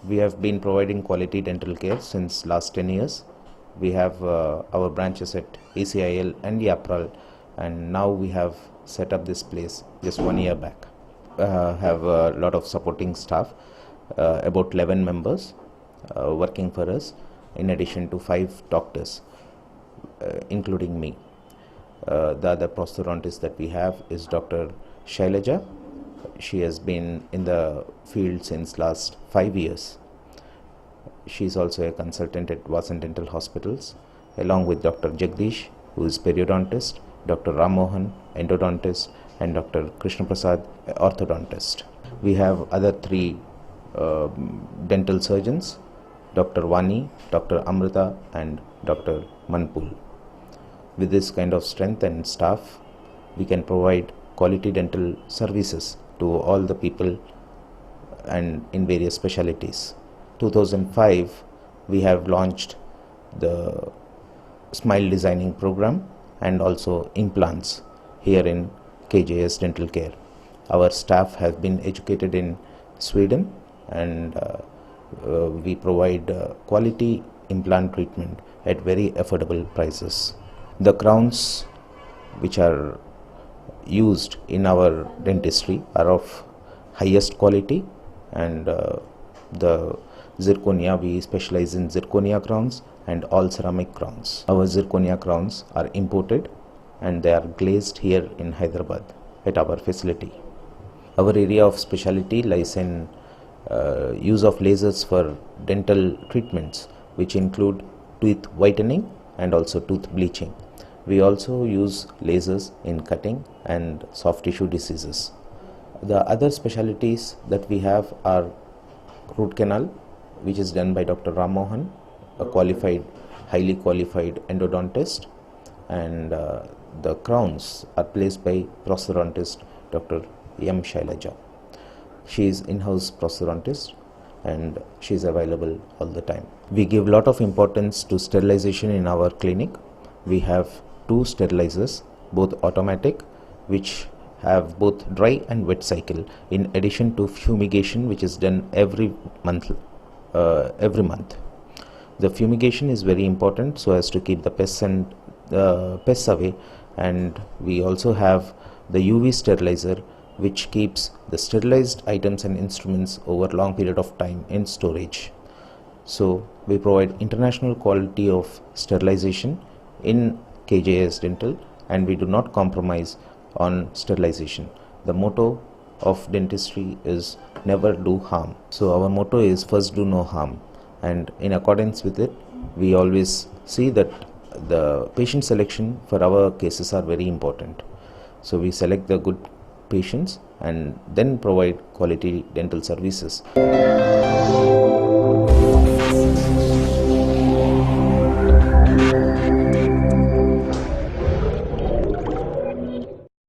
We have been providing quality dental care since last 10 years. We have our branches at ACIL and Yapral, and now we have set up this place just 1 year back. Have a lot of supporting staff, about 11 members working for us, in addition to 5 doctors, including me. The other prosthodontist that we have is Dr. Shailaja. She has been in the field since last 5 years. She is also a consultant at Vasan Dental Hospitals, along with Dr. Jagdish, who is periodontist, Dr. Ram Mohan, endodontist, and Dr. Krishna Prasad, orthodontist. We have other 3 dental surgeons, Dr. Vani, Dr. Amrita, and Dr. Manpul. With this kind of strength and staff, we can provide quality dental services to all the people and in various specialties. 2005, we have launched the Smile Designing Program and also implants here in KJS Dental Care. Our staff have been educated in Sweden, and we provide quality implant treatment at very affordable prices. The crowns which are used in our dentistry are of highest quality, and the zirconia, we specialize in zirconia crowns and all ceramic crowns. Our zirconia crowns are imported and they are glazed here in Hyderabad at our facility. Our area of specialty lies in use of lasers for dental treatments, which include tooth whitening and also tooth bleaching. We also use lasers in cutting and soft tissue diseases. The other specialties that we have are root canal, which is done by Dr. Ram Mohan, a highly qualified endodontist, and the crowns are placed by prosthodontist Dr. M. Shailaja. She is in-house prosthodontist and she is available all the time. We give a lot of importance to sterilization in our clinic. We have 2 sterilizers, both automatic, which have both dry and wet cycle, in addition to fumigation, which is done every month. The fumigation is very important so as to keep the pests away, and we also have the UV sterilizer, which keeps the sterilized items and instruments over long period of time in storage. So we provide international quality of sterilization in KJS Dental, and we do not compromise on sterilization. The motto of dentistry is never do harm. So our motto is first do no harm, and in accordance with it, we always see that the patient selection for our cases are very important. So we select the good patients and then provide quality dental services.